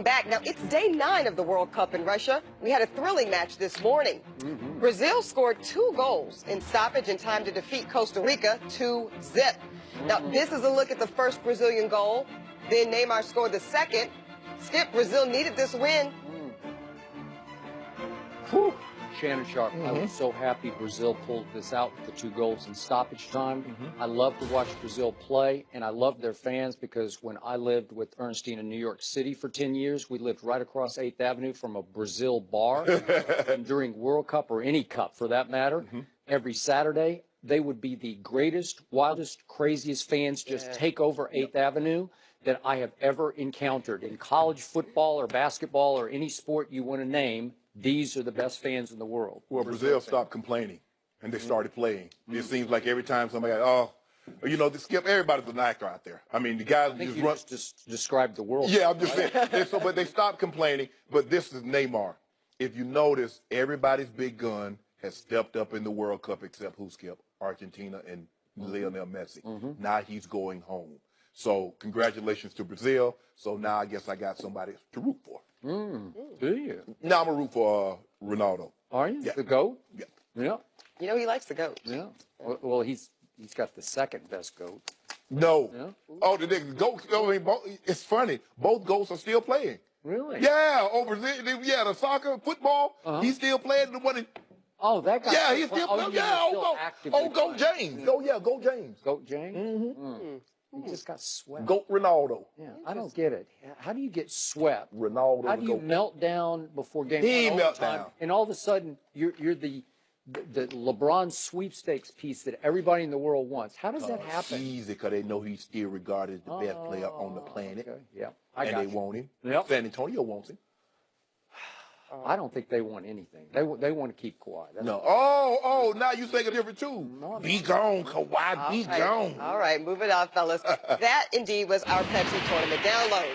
back. Now, it's day 9 of the World Cup in Russia. We had a thrilling match this morning. Brazil scored 2 goals in stoppage in time to defeat Costa Rica 2-0. Now, this is a look at the first Brazilian goal. Then Neymar scored the second. Skip, Brazil needed this win. Whew. Shannon Sharp, I was so happy Brazil pulled this out with the 2 goals in stoppage time. I love to watch Brazil play, and I love their fans because when I lived with Ernestine in New York City for 10 years, we lived right across 8th Avenue from a Brazil bar. And during World Cup or any cup for that matter, every Saturday, they would be the greatest, wildest, craziest fans just take over 8th Avenue that I have ever encountered. In college football or basketball or any sport you want to name, these are the best fans in the world. Well, Brazil stopped complaining, and they started playing. It seems like every time somebody, Skip, everybody's an actor out there. I mean, the guys I think just you run. just described the world. Yeah, I'm just saying. But they stopped complaining. But this is Neymar. If you notice, everybody's big gun has stepped up in the World Cup except who, Skip? Argentina and Lionel Messi. Now he's going home. So congratulations to Brazil. So now I guess I got somebody to root for. Do you? Now I'm going to root for Ronaldo. Are you? Yeah. The GOAT? Yeah. Yeah. You know, he likes the goat. Yeah. Well, he's got the second best GOAT. No. Yeah. Oh, the goats. I mean, it's funny. Both goats are still playing. Really? Yeah, over there. Yeah, the soccer, football. He's still playing. The one. Oh, that guy. Yeah, he's still playing. Yeah, go James. Oh, yeah, go James. GOAT James? He just got swept. Goat Ronaldo. Yeah, I don't get it. How do you get swept? Ronaldo. How do you melt down before game He one all melt the time, down. and all of a sudden you're the LeBron sweepstakes piece that everybody in the world wants? How does that happen? Easy, because they know he's still regarded as the best player on the planet. Okay. Yeah, And they want him. Yep. San Antonio wants him. I don't think they want anything. They want to keep Kawhi. That's No. Oh, now you think it's different too. No. Be gone, Kawhi. Be gone. All right, moving on, fellas. That indeed was our Pepsi tournament download.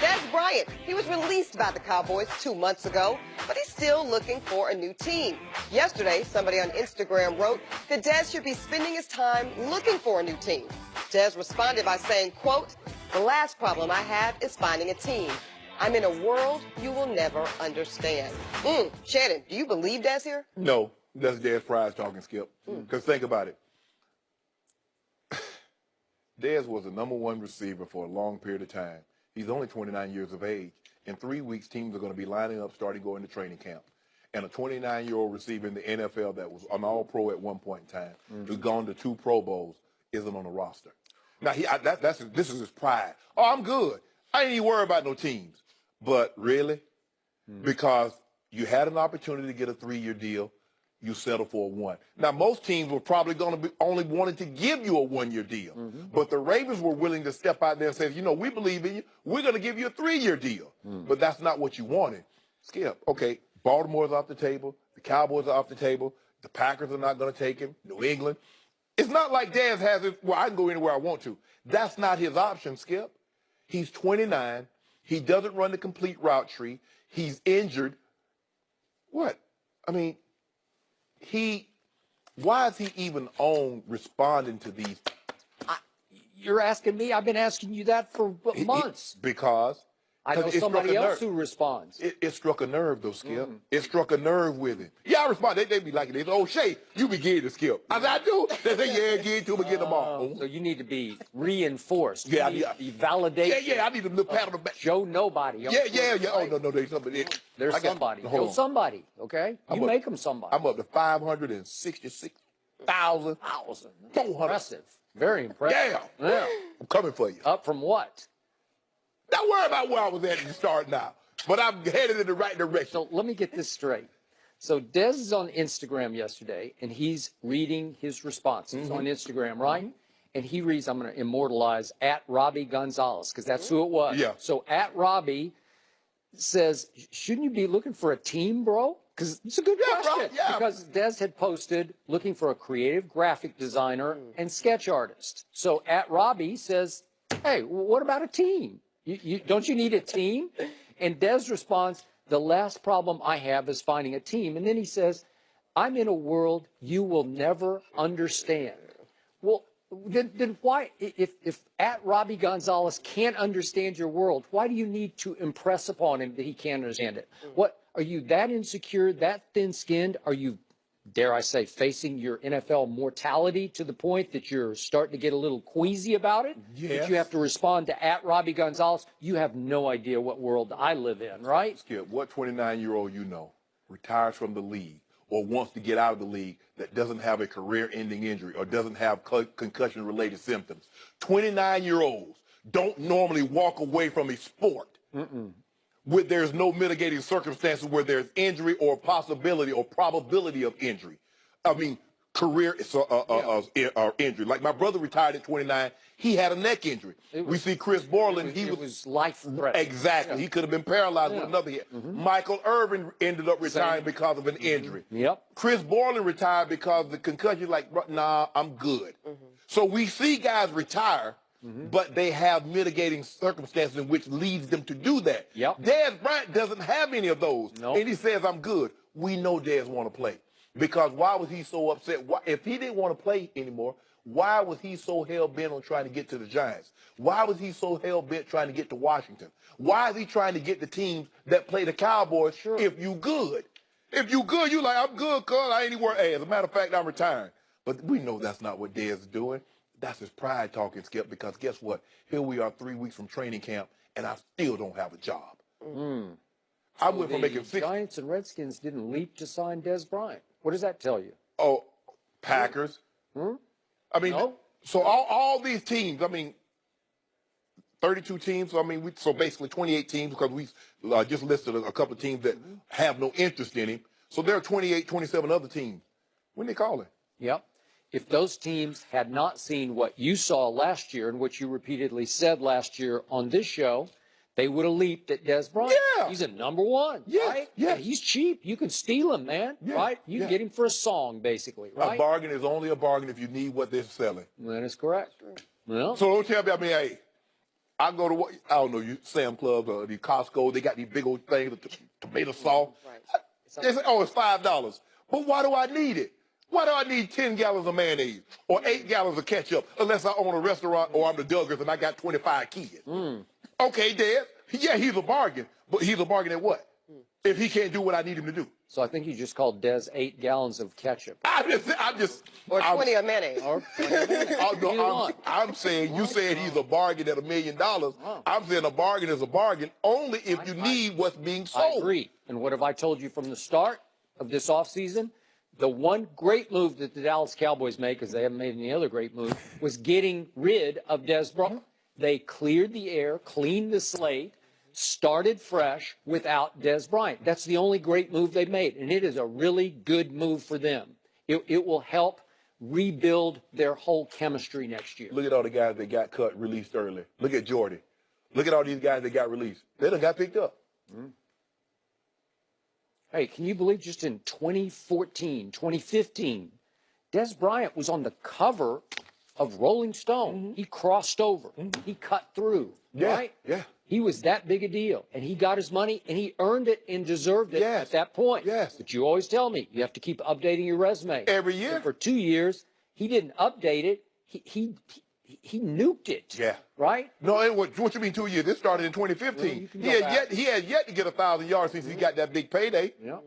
Dez Bryant, he was released by the Cowboys 2 months ago, but he's still looking for a new team. Yesterday, somebody on Instagram wrote that Dez should be spending his time looking for a new team. Dez responded by saying, quote, "The last problem I have is finding a team. I'm in a world you will never understand." Shannon, do you believe Dez here? No, that's Dez Prize talking, Skip. Because think about it. Dez was the #1 receiver for a long period of time. He's only 29 years of age. In 3 weeks, teams are going to be lining up, starting going to training camp. And a 29-year-old receiver in the NFL that was an all-pro at one point in time, who's gone to 2 Pro Bowls, isn't on the roster. Now, this is his pride. Oh, I'm good. I ain't even worried about no teams. But really, because you had an opportunity to get a 3-year deal, you settle for a 1. Now, most teams were probably going to be only wanting to give you a 1-year deal. But the Ravens were willing to step out there and say, we believe in you. We're going to give you a 3-year deal. But that's not what you wanted. Skip, okay, Baltimore's off the table. The Cowboys are off the table. The Packers are not going to take him. New England. It's not like Dez has it, well, I can go anywhere I want to. That's not his option, Skip. He's 29. He doesn't run the complete route tree. He's injured. What? I mean, why is he even on responding to these? You're asking me? I've been asking you that for months. Because I know somebody else who responds. It struck a nerve, though, Skip. It struck a nerve with him. Yeah, I respond. They be like, oh, Shay, you be getting to Skip. I do. They say, yeah, get to him and get them off. So you need to be reinforced. Yeah, you need the validation. Yeah, I need them to pat on the back. Joe Nobody. Yeah. Oh, no, there's somebody. There's somebody. Joe somebody, okay? You make them somebody. I'm up to 566,000. Impressive. Very impressive. Yeah. I'm coming for you. Up from what? Don't worry about where I was at the start now. But I'm headed in the right direction. So let me get this straight. So Dez is on Instagram yesterday, and he's reading his responses on Instagram, right? And he reads, I'm going to immortalize, at Robbie Gonzalez, because that's who it was. Yeah. So at Robbie says, shouldn't you be looking for a team, bro? Because it's a good question. Yeah. Because Dez had posted looking for a creative graphic designer and sketch artist. So at Robbie says, hey, what about a team? Don't you need a team? And Dez responds, the last problem I have is finding a team. And then he says, I'm in a world you will never understand. Well, then why, if at Robbie Gonzalez can't understand your world, why do you need to impress upon him that he can't understand it? What, are you that insecure, that thin-skinned? Are you, dare I say, facing your NFL mortality to the point that you're starting to get a little queasy about it? Yes. That you have to respond to at Robbie Gonzalez? You have no idea what world I live in, right? Skip, what 29-year-old you know retires from the league or wants to get out of the league that doesn't have a career-ending injury or doesn't have concussion-related symptoms? 29-year-olds don't normally walk away from a sport where there's no mitigating circumstances where there's injury or possibility or probability of injury. I mean, career injury. Like my brother retired at 29. He had a neck injury. We see Chris Borland. It was life-threatening. Exactly. Yeah. He could have been paralyzed with another hit. Michael Irvin ended up retiring because of an injury. Yep. Chris Borland retired because of the concussion. Like, nah, I'm good. So we see guys retire, but they have mitigating circumstances in which leads them to do that. Yep. Dez Bryant doesn't have any of those. Nope. And he says, I'm good. We know Dez want to play. Because why was he so upset? Why, if he didn't want to play anymore, why was he so hell-bent on trying to get to the Giants? Why was he so hell-bent trying to get to Washington? Why is he trying to get the teams that play the Cowboys if you good? If you good, you like, I'm good, cuz I ain't even worried. Hey, as a matter of fact, I'm retiring. But we know that's not what Dez is doing. That's his pride talking, Skip, because guess what? Here we are 3 weeks from training camp, and I still don't have a job. I went from making The Giants and Redskins didn't leap to sign Dez Bryant. What does that tell you? Oh, Packers. I mean, so all these teams, I mean, 32 teams. So, I mean, so basically 28 teams because we just listed a couple of teams that have no interest in him. So there are 28, 27 other teams. When they call it? Yep. If those teams had not seen what you saw last year and what you repeatedly said last year on this show, they would have leaped at Dez Bryant. Yeah. He's a number one, right? Yeah. He's cheap. You can steal him, man, right? You can get him for a song, basically, right? A bargain is only a bargain if you need what they're selling. That is correct. Well, So don't tell me, I mean, hey, I go to, I don't know, you Sam Club or the Costco, they got these big old things of tomato sauce. They say, oh, it's $5. But why do I need it? Why do I need 10 gallons of mayonnaise or 8 gallons of ketchup unless I own a restaurant or I'm the Duggars and I got 25 kids? Okay, Dad. Yeah, he's a bargain. But he's a bargain at what? If he can't do what I need him to do. so I think you just called Dez 8 gallons of ketchup. Or 20 of mayonnaise. I'm saying, you said he's a bargain at $1 million. I'm saying a bargain is a bargain only if you need what's being sold. I agree. And what have I told you from the start of this offseason? The one great move that the Dallas Cowboys made, because they haven't made any other great move, was getting rid of Dez Bryant. They cleared the air, cleaned the slate, started fresh without Dez Bryant. That's the only great move they've made, and it is a really good move for them. It will help rebuild their whole chemistry next year. Look at all the guys that got cut, released early. Look at Jordy. Look at all these guys that got released. They done got picked up. Hey, can you believe just in 2014, 2015, Dez Bryant was on the cover of Rolling Stone. He crossed over. He cut through, right? Yeah. He was that big a deal, and he got his money, and he earned it and deserved it at that point. Yes. But you always tell me you have to keep updating your resume. Every year. And for 2 years, he didn't update it. He nuked it. Yeah. Right? No, what you mean 2 years? This started in 2015. Well, he had yet to get 1,000 yards since he got that big payday. Yeah.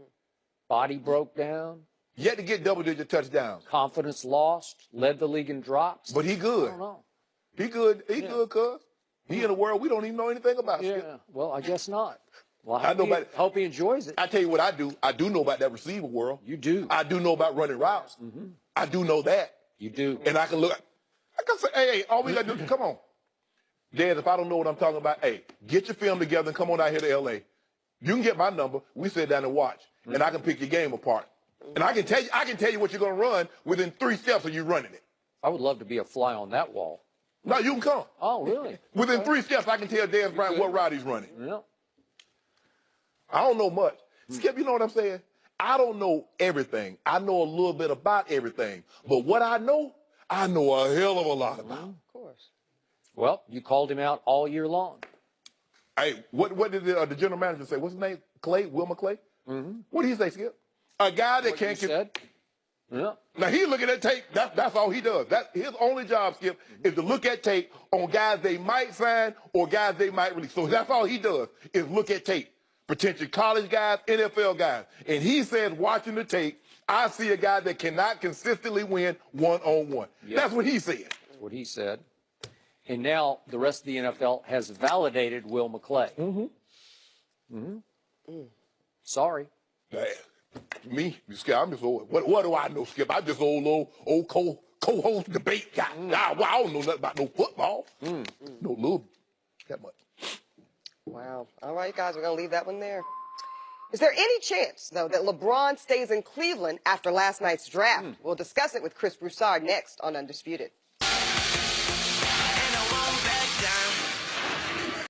Body broke down. Yet to get double-digit touchdowns. Confidence lost. Led the league in drops. But he good. I don't know. He good. He good, cuz. He in a world we don't even know anything about. Yeah. Well, I guess not. Well, I know hope he enjoys it. I tell you what I do. I do know about that receiver world. You do. I do know about running routes. I do know that. You do. And I can look. I can say, hey, all we got to do, come on. Dad, if I don't know what I'm talking about, hey, get your film together and come on out here to L.A. You can get my number. We sit down and watch, and I can pick your game apart. And I can tell you what you're going to run within 3 steps of you running it. I would love to be a fly on that wall. No, you can come. Oh, really? Within 3 steps, I can tell Dez Bryant what route he's running. Yeah. I don't know much. Skip, you know what I'm saying? I don't know everything. I know a little bit about everything. But what I know a hell of a lot about. Of course. Well, you called him out all year long. Hey, what did the general manager say? What's his name? Clay? Wilmer Clay? What did he say, Skip? A guy that can't... Said? Yeah. Now he's looking at tape. That's all he does. That's his only job, Skip, is to look at tape on guys they might sign or guys they might release. So that's all he does is look at tape. Potential college guys, NFL guys. And he says, watching the tape, I see a guy that cannot consistently win one-on-one. Yep. That's what he said. That's what he said. And now the rest of the NFL has validated Will McClay. Sorry. Me, Skip, I'm just old. What do I know, Skip? I'm just old co-host debate guy. I don't know nothing about no football. No little that much. Wow. All right, guys, we're going to leave that one there. Is there any chance, though, that LeBron stays in Cleveland after last night's draft? We'll discuss it with Chris Broussard next on Undisputed.